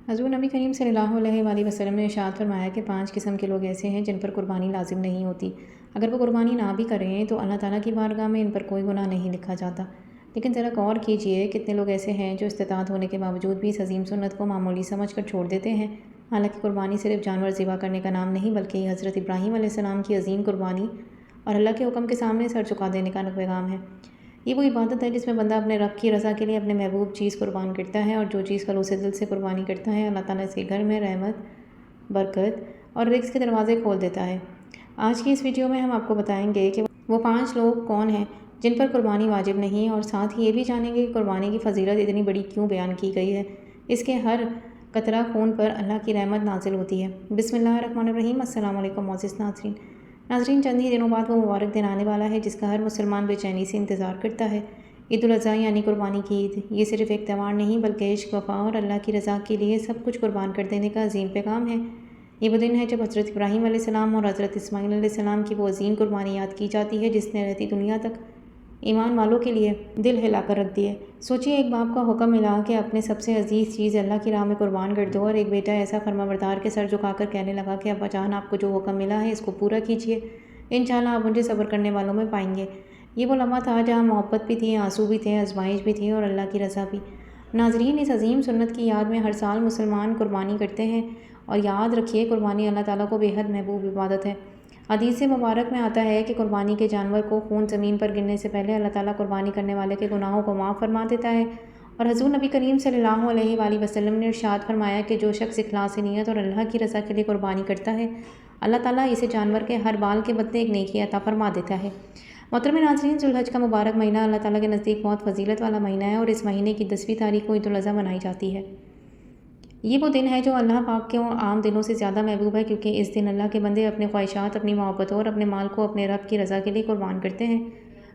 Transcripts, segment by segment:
حضور نبی کریم صلی اللہ علیہ وسلم نے ارشاد فرمایا کہ 5 قسم کے لوگ ایسے ہیں جن پر قربانی لازم نہیں ہوتی۔ اگر وہ قربانی نہ بھی کریں تو اللہ تعالیٰ کی بارگاہ میں ان پر کوئی گناہ نہیں لکھا جاتا۔ لیکن ذرا غور کیجئے، کتنے لوگ ایسے ہیں جو استطاعت ہونے کے باوجود بھی اس عظیم سنت کو معمولی سمجھ کر چھوڑ دیتے ہیں۔ حالانکہ قربانی صرف جانور ذبح کرنے کا نام نہیں، بلکہ یہ حضرت ابراہیم علیہ السلام کی عظیم قربانی اور اللہ کے حکم کے سامنے سر جھکا دینے کا پیغام ہے۔ یہ وہ عبادت ہے جس میں بندہ اپنے رب کی رضا کے لیے اپنے محبوب چیز قربان کرتا ہے، اور جو چیز خلوص دل سے قربانی کرتا ہے اللہ تعالیٰ اس کے گھر میں رحمت، برکت اور رزق کے دروازے کھول دیتا ہے۔ آج کی اس ویڈیو میں ہم آپ کو بتائیں گے کہ وہ 5 لوگ کون ہیں جن پر قربانی واجب نہیں، اور ساتھ ہی یہ بھی جانیں گے کہ قربانی کی فضیلت اتنی بڑی کیوں بیان کی گئی ہے۔ اس کے ہر قطرہ خون پر اللہ کی رحمت نازل ہوتی ہے۔ بسم اللہ الرحمن الرحیم۔ السلام علیکم معزز ناظرین، چند ہی دنوں بعد وہ مبارک دن آنے والا ہے جس کا ہر مسلمان بے چینی سے انتظار کرتا ہے۔ عید الاضحیٰ یعنی قربانی کی عید۔ یہ صرف ایک تہوار نہیں بلکہ عشق، وفا اور اللہ کی رضا کے لیے سب کچھ قربان کر دینے کا عظیم پیغام ہے۔ یہ وہ دن ہے جب حضرت ابراہیم علیہ السلام اور حضرت اسماعیل علیہ السلام کی وہ عظیم قربانی یاد کی جاتی ہے جس نے رہتی دنیا تک ایمان والوں کے لیے دل ہلا کر رکھ دیے۔ سوچیے، ایک باپ کا حکم ملا کہ اپنے سب سے عزیز چیز اللہ کی راہ میں قربان کر دو، اور ایک بیٹا ایسا فرمانبردار کے سر جھکا کر کہنے لگا کہ ابا جان، آپ کو جو حکم ملا ہے اس کو پورا کیجیے، انشاءاللہ آپ مجھے صبر کرنے والوں میں پائیں گے۔ یہ وہ لمحہ تھا جہاں محبت بھی تھی، آنسو بھی تھے، آزمائش بھی تھی اور اللہ کی رضا بھی۔ ناظرین، اس عظیم سنت کی یاد میں ہر سال مسلمان قربانی کرتے ہیں، اور یاد رکھیے قربانی اللہ تعالیٰ کو بے حد محبوب عبادت ہے۔ حدیث مبارک میں آتا ہے کہ قربانی کے جانور کو خون زمین پر گرنے سے پہلے اللہ تعالیٰ قربانی کرنے والے کے گناہوں کو معاف فرما دیتا ہے، اور حضور نبی کریم صلی اللہ علیہ وآلہ وسلم نے ارشاد فرمایا کہ جو شخص اخلاص نیت اور اللہ کی رضا کے لیے قربانی کرتا ہے، اللہ تعالیٰ اسے جانور کے ہر بال کے بدلے ایک نیکی عطا فرما دیتا ہے۔ محترم ناظرین، ذو الحج کا مبارک مہینہ اللہ تعالیٰ کے نزدیک بہت فضیلت والا مہینہ ہے، اور اس مہینے کی 10ویں تاریخ کو عید الاضحیٰ منائی جاتی ہے۔ یہ وہ دن ہے جو اللہ پاک کے عام دنوں سے زیادہ محبوب ہے، کیونکہ اس دن اللہ کے بندے اپنے خواہشات، اپنی محبتوں اور اپنے مال کو اپنے رب کی رضا کے لیے قربان کرتے ہیں۔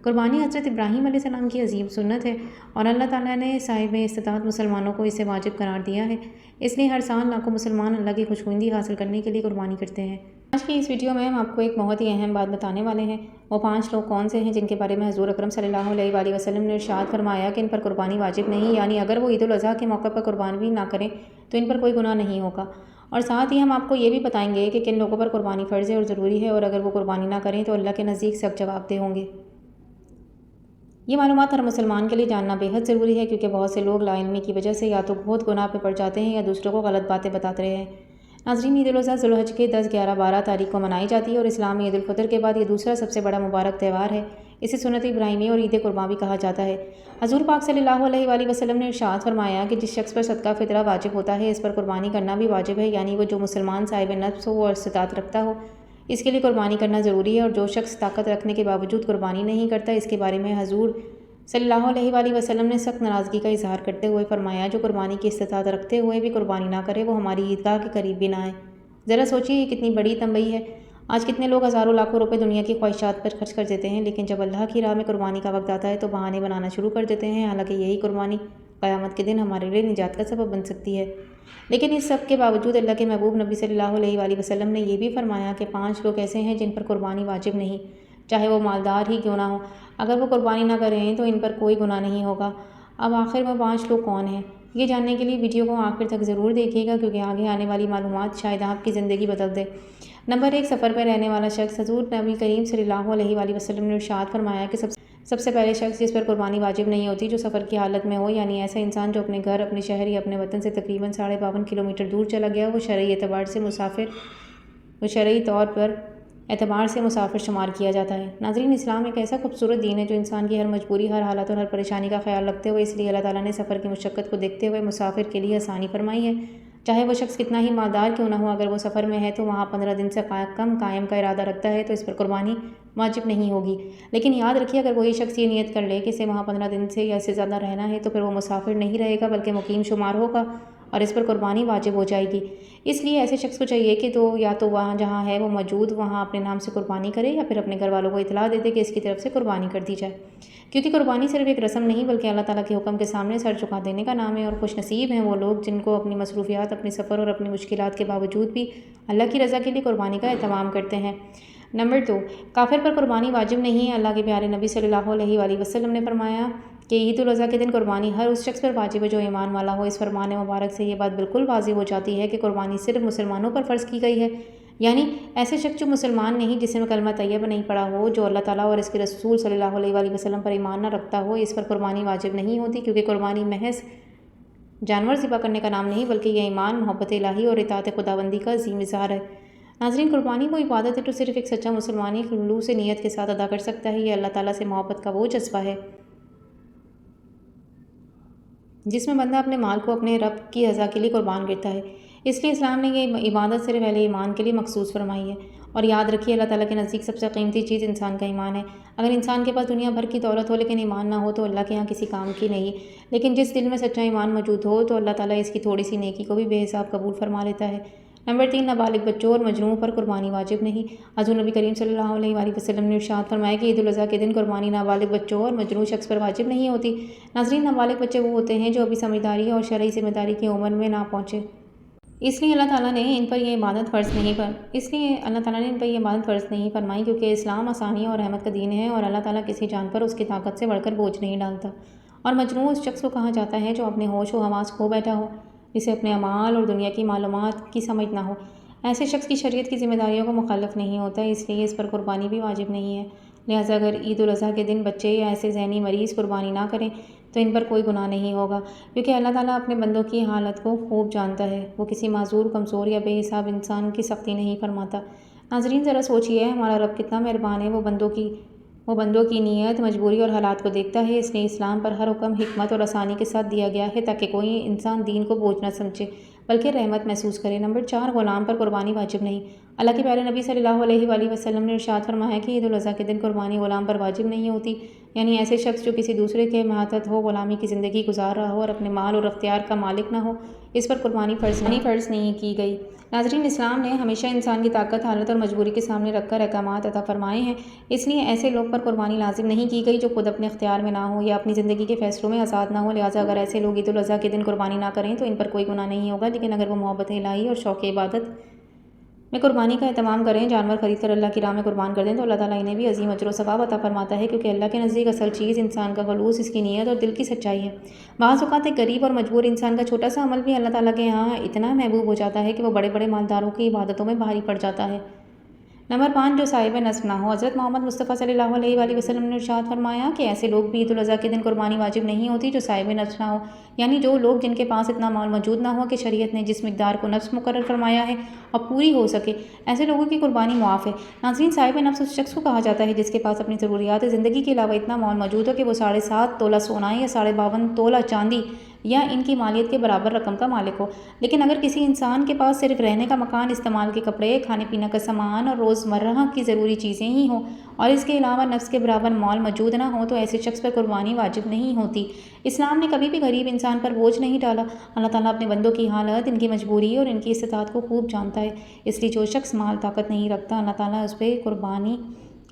قربانی حضرت ابراہیم علیہ السلام کی عظیم سنت ہے، اور اللہ تعالیٰ نے صاحب استطاعت مسلمانوں کو اسے واجب قرار دیا ہے۔ اس لیے ہر سال لاکھوں مسلمان اللہ کی خوشنودی حاصل کرنے کے لیے قربانی کرتے ہیں۔ آج کی اس ویڈیو میں ہم آپ کو ایک بہت ہی اہم بات بتانے والے ہیں۔ وہ 5 لوگ کون سے ہیں جن کے بارے میں حضور اکرم صلی اللہ علیہ وآلہ وسلم نے ارشاد فرمایا کہ ان پر قربانی واجب نہیں، یعنی اگر وہ عید الاضحیٰ کے موقع پر قربانی بھی نہ کریں تو ان پر کوئی گناہ نہیں ہوگا۔ اور ساتھ ہی ہم آپ کو یہ بھی بتائیں گے کہ کن لوگوں پر قربانی فرض ہے اور ضروری ہے، اور اگر وہ قربانی نہ کریں تو اللہ کے نزدیک سخت جواب دہ ہوں گے۔ یہ معلومات ہر مسلمان کے لیے جاننا بے حد ضروری ہے، کیونکہ بہت سے لوگ لا علمی کی وجہ سے یا تو بہت گناہ پہ پڑ جاتے ہیں یا دوسروں کو غلط باتیں بتاتے رہے ہیں۔ ناظرین، عید الاضحیٰ ذو الحج کے 10، 11، 12 تاریخ کو منائی جاتی ہے، اور اسلام میں عید الفطر کے بعد یہ دوسرا سب سے بڑا مبارک تہوار ہے۔ اسے سنت ابراہیمی اور عید قرباں بھی کہا جاتا ہے۔ حضور پاک صلی اللہ علیہ وآلہ وسلم نے ارشاد فرمایا کہ جس شخص پر صدقہ فطرہ واجب ہوتا ہے، اس پر قربانی کرنا بھی واجب ہے، یعنی وہ جو مسلمان صاحب نفس ہو اور استطاعت رکھتا ہو، اس کے لیے قربانی کرنا ضروری ہے، اور جو شخص طاقت رکھنے کے باوجود قربانی نہیں کرتا، اس کے بارے میں حضور صلی اللہ علیہ وآلہ وسلم نے سخت ناراضگی کا اظہار کرتے ہوئے فرمایا، جو قربانی کی استطاعت رکھتے ہوئے بھی قربانی نہ کرے، وہ ہماری عیدگاہ کے قریب بھی نہ آئے۔ ذرا سوچیے، یہ کتنی بڑی تنبیہ ہے۔ آج کتنے لوگ ہزاروں لاکھوں روپے دنیا کی خواہشات پر خرچ کر دیتے ہیں، لیکن جب اللہ کی راہ میں قربانی کا وقت آتا ہے تو بہانے بنانا شروع کر دیتے ہیں، حالانکہ یہی قربانی قیامت کے دن ہمارے لیے نجات کا سبب بن سکتی ہے۔ لیکن اس سب کے باوجود اللہ کے محبوب نبی صلی اللہ علیہ وآلہ وسلم نے یہ بھی فرمایا کہ 5 لوگ ایسے ہیں جن پر قربانی واجب نہیں، چاہے وہ مالدار ہی کیوں نہ ہو۔ اگر وہ قربانی نہ کریں تو ان پر کوئی گناہ نہیں ہوگا۔ اب آخر میں 5 لوگ کون ہیں، یہ جاننے کے لیے ویڈیو کو آخر تک ضرور دیکھیے گا، کیونکہ آگے آنے والی معلومات شاید آپ کی زندگی بدل دے۔ نمبر 1، سفر پر رہنے والا شخص۔ حضور نبی کریم صلی اللہ علیہ وآلہ وسلم نے ارشاد فرمایا کہ سب سے پہلے شخص جس پر قربانی واجب نہیں ہوتی جو سفر کی حالت میں ہو، یعنی ایسا انسان جو اپنے گھر، اپنے شہر یا اپنے وطن سے تقریباً 52.5 کلومیٹر دور چلا گیا، وہ شرعی طور پر اعتبار سے مسافر شمار کیا جاتا ہے۔ ناظرین، اسلام ایک ایسا خوبصورت دین ہے جو انسان کی ہر مجبوری، ہر حالت اور ہر پریشانی کا خیال رکھتے ہوئے، اس لیے اللہ تعالیٰ نے سفر کی مشقت کو دیکھتے ہوئے مسافر کے لیے آسانی فرمائی ہے۔ چاہے وہ شخص کتنا ہی مالدار کیوں نہ ہو، اگر وہ سفر میں ہے تو وہاں 15 دن سے کم قائم کا ارادہ رکھتا ہے تو اس پر قربانی واجب نہیں ہوگی۔ لیکن یاد رکھیے، اگر وہی شخص یہ نیت کر لے کہ اسے وہاں 15 دن سے یا اس سے زیادہ رہنا ہے تو پھر وہ مسافر نہیں رہے گا بلکہ مقیم شمار ہوگا، اور اس پر قربانی واجب ہو جائے گی۔ اس لیے ایسے شخص کو چاہیے کہ یا تو وہاں جہاں ہے وہ موجود وہاں اپنے نام سے قربانی کرے، یا پھر اپنے گھر والوں کو اطلاع دے دے کہ اس کی طرف سے قربانی کر دی جائے، کیونکہ قربانی صرف ایک رسم نہیں بلکہ اللہ تعالیٰ کے حکم کے سامنے سر جھکا دینے کا نام ہے، اور خوش نصیب ہیں وہ لوگ جن کو اپنی مصروفیات، اپنے سفر اور اپنی مشکلات کے باوجود بھی اللہ کی رضا کے لیے قربانی کا اہتمام کرتے ہیں۔ نمبر 2، کافر پر قربانی واجب نہیں۔ اللہ کے پیارے نبی صلی اللہ علیہ وآلہ وسلم نے فرمایا کہ عید الاضحیٰ کے دن قربانی ہر اس شخص پر واجب ہے جو ایمان والا ہو۔ اس فرمان مبارک سے یہ بات بالکل واضح ہو جاتی ہے کہ قربانی صرف مسلمانوں پر فرض کی گئی ہے، یعنی ایسے شخص جو مسلمان نہیں، جس نے کلمہ طیبہ نہیں پڑھا ہو، جو اللہ تعالیٰ اور اس کے رسول صلی اللہ علیہ وآلہ وسلم پر ایمان نہ رکھتا ہو، اس پر قربانی واجب نہیں ہوتی، کیونکہ قربانی محض جانور ذبح کرنے کا نام نہیں بلکہ یہ ایمان، محبت الہی اور اطاعت خداوندی کا عظیم اظہار ہے۔ ناظرین، قربانی وہ عبادت ہے جو صرف ایک سچا مسلمان خلوص نیت کے ساتھ ادا کر سکتا ہے۔ یہ اللہ تعالیٰ سے محبت کا وہ جذبہ ہے جس میں بندہ اپنے مال کو اپنے رب کی رضا کے لیے قربان کرتا ہے۔ اس لیے اسلام نے یہ عبادت صرف اہل ایمان کے لیے مخصوص فرمائی ہے۔ اور یاد رکھیے، اللہ تعالیٰ کے نزدیک سب سے قیمتی چیز انسان کا ایمان ہے۔ اگر انسان کے پاس دنیا بھر کی دولت ہو لیکن ایمان نہ ہو تو اللہ کے یہاں کسی کام کی نہیں، لیکن جس دل میں سچا ایمان موجود ہو تو اللہ تعالیٰ اس کی تھوڑی سی نیکی کو بھی بے حساب قبول فرما لیتا ہے۔ نمبر 3، نابالغ بچوں اور مجنوؤں پر قربانی واجب نہیں۔ حضور نبی کریم صلی اللہ علیہ وآلہ وسلم نے ارشاد فرمایا کہ عید الاضحیٰ کے دن قربانی نابالغ بچوں اور مجنون شخص پر واجب نہیں ہوتی۔ ناظرین، نابالغ بچے وہ ہوتے ہیں جو ابھی سمجھداری اور شرعی ذمہ داری کی عمر میں نہ پہنچے۔ اس لیے اللہ تعالیٰ نے ان پر یہ عبادت فرض نہیں فرمائی، کیونکہ اسلام آسانی اور رحمت کا دین ہے اور اللہ تعالیٰ کسی جان پر اس کی طاقت سے بڑھ کر بوجھ نہیں ڈالتا۔ اور مجنون اس شخص کو کہا جاتا ہے جو اپنے ہوش و حواس کھو بیٹھا ہو، جسے اپنے اعمال اور دنیا کی معلومات کی سمجھ نہ ہو۔ ایسے شخص کی شریعت کی ذمہ داریوں کو مخالف نہیں ہوتا، اس لیے اس پر قربانی بھی واجب نہیں ہے۔ لہٰذا اگر عید الاضحیٰ کے دن بچے یا ایسے ذہنی مریض قربانی نہ کریں تو ان پر کوئی گناہ نہیں ہوگا، کیونکہ اللہ تعالیٰ اپنے بندوں کی حالت کو خوب جانتا ہے۔ وہ کسی معذور، کمزور یا بے حساب انسان کی سختی نہیں فرماتا۔ ناظرین، ذرا سوچئے، ہمارا رب کتنا مہربان ہے۔ وہ بندوں کی نیت، مجبوری اور حالات کو دیکھتا ہے۔ اس لیے اسلام پر ہر حکم حکمت اور آسانی کے ساتھ دیا گیا ہے تاکہ کوئی انسان دین کو بوجھ نہ سمجھے بلکہ رحمت محسوس کرے۔ نمبر 4، غلام پر قربانی واجب نہیں۔ اللہ کے پیارے نبی صلی اللہ علیہ وآلہ وسلم نے ارشاد فرمایا کہ عید الاضحیٰ کے دن قربانی غلام پر واجب نہیں ہوتی، یعنی ایسے شخص جو کسی دوسرے کے ماتحت ہو، غلامی کی زندگی گزار رہا ہو اور اپنے مال اور اختیار کا مالک نہ ہو، اس پر قربانی فرض نہیں کی گئی۔ ناظرین، اسلام نے ہمیشہ انسان کی طاقت، حالت اور مجبوری کے سامنے رکھ کر احکامات عطا فرمائے ہیں۔ اس لیے ایسے لوگ پر قربانی لازم نہیں کی گئی جو خود اپنے اختیار میں نہ ہو یا اپنی زندگی کے فیصلوں میں آزاد نہ ہو۔ لہٰذا اگر ایسے لوگ عید الاضحیٰ کے دن قربانی نہ کریں تو ان پر کوئی گناہ نہیں ہوگا، لیکن اگر وہ محبت الہی اور شوق عبادت میں قربانی کا اہتمام کریں، جانور خرید کر اللہ کی راہ میں قربان کر دیں، تو اللہ تعالیٰ انہیں بھی عظیم اجر و ثواب عطا فرماتا ہے، کیونکہ اللہ کے نزدیک اصل چیز انسان کا خلوص، اس کی نیت اور دل کی سچائی ہے۔ بعض اوقات ایک غریب اور مجبور انسان کا چھوٹا سا عمل بھی اللہ تعالیٰ کے یہاں اتنا محبوب ہو جاتا ہے کہ وہ بڑے بڑے مالداروں کی عبادتوں میں بھاری پڑ جاتا ہے۔ نمبر 5، جو صاحب نصب نہ ہو۔ حضرت محمد مصطفیٰ صلی اللہ علیہ وآلہ وسلم نے ارشاد فرمایا کہ ایسے لوگ بھی عید الاضحیٰ کے دن قربانی واجب نہیں ہوتی جو صاحب نصب نہ ہو، یعنی جو لوگ جن کے پاس اتنا مال موجود نہ ہو کہ شریعت نے جس مقدار کو نفس مقرر فرمایا ہے اور پوری ہو سکے، ایسے لوگوں کی قربانی معاف ہے۔ ناظرین، صاحب نفس اس شخص کو کہا جاتا ہے جس کے پاس اپنی ضروریات زندگی کے علاوہ اتنا مال موجود ہو کہ وہ 7.5 تولہ سونا یا 52.5 تولہ چاندی یا ان کی مالیت کے برابر رقم کا مالک ہو۔ لیکن اگر کسی انسان کے پاس صرف رہنے کا مکان، استعمال کے کپڑے، کھانے پینے کا سامان اور روزمرہ کی ضروری چیزیں ہی ہوں اور اس کے علاوہ نفس کے برابر مال موجود نہ ہو تو ایسے شخص پر قربانی واجب نہیں ہوتی۔ اسلام نے کبھی بھی غریب انسان پر بوجھ نہیں ڈالا۔ اللہ تعالیٰ اپنے بندوں کی حالت، ان کی مجبوری اور ان کی استطاعت کو خوب جانتا ہے، اس لیے جو شخص مال طاقت نہیں رکھتا، اللہ تعالیٰ اس پہ قربانی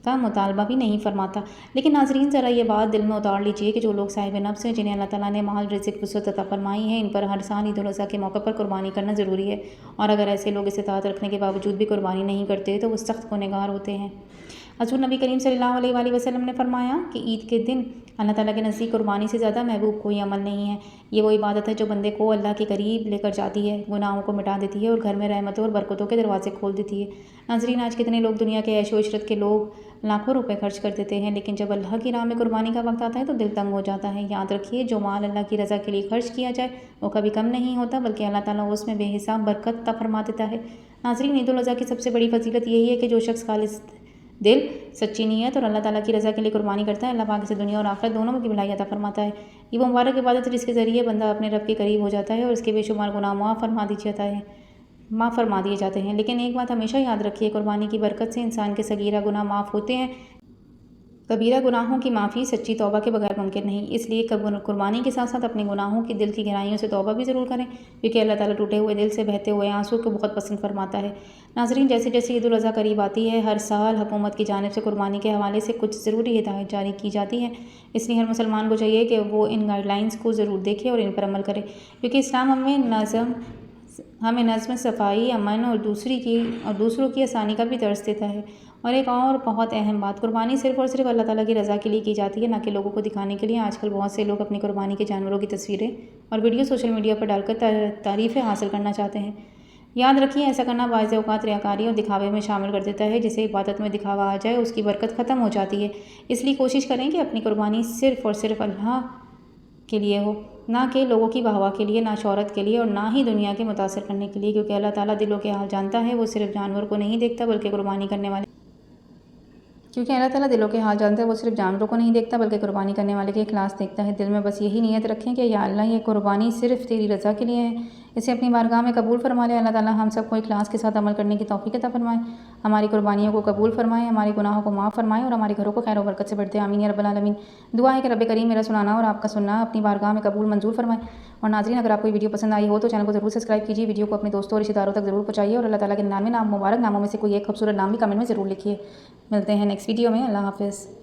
کا مطالبہ بھی نہیں فرماتا۔ لیکن ناظرین، ذرا یہ بات دل میں اتار لیجئے کہ جو لوگ صاحب نفس ہیں، جنہیں اللہ تعالیٰ نے مال، رزق، وسعت عطا فرمائی ہے، ان پر ہر سال عید الاضحیٰ کے موقع پر قربانی کرنا ضروری ہے، اور اگر ایسے لوگ استطاعت رکھنے کے باوجود بھی قربانی نہیں کرتے تو وہ سخت گنہگار ہوتے ہیں۔ حضور نبی کریم صلی اللہ علیہ وآلہ وسلم نے فرمایا کہ عید کے دن اللہ تعالیٰ کے نزدیک قربانی سے زیادہ محبوب کوئی عمل نہیں ہے۔ یہ وہ عبادت ہے جو بندے کو اللہ کے قریب لے کر جاتی ہے، گناہوں کو مٹا دیتی ہے اور گھر میں رحمتوں اور برکتوں کے دروازے کھول دیتی ہے۔ ناظرین، آج کتنے لوگ دنیا کے عیش و عشرت کے لوگ لاکھوں روپے خرچ کر دیتے ہیں، لیکن جب اللہ کی راہ میں قربانی کا وقت آتا ہے تو دل تنگ ہو جاتا ہے۔ یاد رکھیے، جو مال اللہ کی رضا کے لیے خرچ کیا جائے وہ کبھی کم نہیں ہوتا، بلکہ اللہ تعالیٰ اس میں بے حساب برکت عطا فرما دیتا ہے۔ ناظرین، عید الاضحیٰ کی سب سے بڑی فضیلت یہی ہے کہ جو شخص خالص دل، سچی نیت اور اللہ تعالیٰ کی رضا کے لیے قربانی کرتا ہے، اللہ پاک اسے دنیا اور آخرت دونوں میں کی بھلائی عطا فرماتا ہے۔ یہ وہ مبارک عبادت ہے جس کے ذریعے بندہ اپنے رب کے قریب ہو جاتا ہے اور اس کے بے شمار گناہ معاف فرما دیے جاتے ہیں۔ لیکن ایک بات ہمیشہ یاد رکھیے، قربانی کی برکت سے انسان کے صغیرہ گناہ معاف ہوتے ہیں، کبیرہ گناہوں کی معافی سچی توبہ کے بغیر ممکن نہیں۔ اس لیے قربانی کے ساتھ ساتھ اپنے گناہوں کی دل کی گہرائیوں سے توبہ بھی ضرور کریں، کیونکہ اللہ تعالیٰ ٹوٹے ہوئے دل سے بہتے ہوئے آنسو کو بہت پسند فرماتا ہے۔ ناظرین، جیسے جیسے عید الاضحیٰ قریب آتی ہے، ہر سال حکومت کی جانب سے قربانی کے حوالے سے کچھ ضروری ہدایت جاری کی جاتی ہے۔ اس لیے ہر مسلمان کو چاہیے کہ وہ ان گائیڈ لائنز کو ضرور دیکھے اور ان پر عمل کرے، کیونکہ اسلام ہمیں نظم، ہمیں نظم، صفائی، امن اور دوسروں کی آسانی کا بھی درس دیتا ہے۔ اور ایک اور بہت اہم بات، قربانی صرف اور صرف اللہ تعالیٰ کی رضا کے لیے کی جاتی ہے، نہ کہ لوگوں کو دکھانے کے لیے۔ آج کل بہت سے لوگ اپنی قربانی کے جانوروں کی تصویریں اور ویڈیو سوشل میڈیا پر ڈال کر تعریفیں حاصل کرنا چاہتے ہیں۔ یاد رکھیے، ایسا کرنا بعض اوقات ریاکاری اور دکھاوے میں شامل کر دیتا ہے۔ جسے عبادت میں دکھاوا آ جائے، اس کی برکت ختم ہو جاتی ہے۔ اس لیے کوشش کریں کہ اپنی قربانی صرف اور صرف اللہ کے لیے ہو، نہ کہ لوگوں کی واہ واہ کے لیے، نہ شہرت کے لیے، اور نہ ہی دنیا کے متاثر کرنے کے لیے، کیونکہ اللہ تعالیٰ دلوں کے حال جانتا ہے۔ وہ صرف جانور کو نہیں دیکھتا بلکہ قربانی کرنے والے کے اخلاص دیکھتا ہے۔ دل میں بس یہی نیت رکھیں کہ یا اللہ، یہ قربانی صرف تیری رضا کے لیے ہے، اسے اپنی بارگاہ میں قبول فرما لے۔ اللہ تعالیٰ ہم سب کو اخلاص کے ساتھ عمل کرنے کی توفیق عطا فرمائے، ہماری قربانیوں کو قبول فرمائے، ہمارے گناہوں کو معاف فرمائے اور ہمارے گھروں کو خیر و برکت سے بھر دے۔ آمین یا رب العالمین۔ دعا ہے کہ رب کریم میرا سنانا اور آپ کا سننا اپنی بارگاہ میں قبول منظور فرمائے۔ اور ناظرین، اگر آپ کو یہ ویڈیو پسند آئی ہو تو چینل کو ضرور سبسکرائب کیجیے، ویڈیو کو اپنے دوستوں اور رشتہ داروں تک ضرور پہنچائیے، اور اللہ تعالیٰ کے 99 مبارک ناموں میں سے کوئی ایک خوبصورت نام بھی کمنٹ میں ضرور لکھیے۔ ملتے ہیں نیکسٹ ویڈیو میں۔ اللہ حافظ۔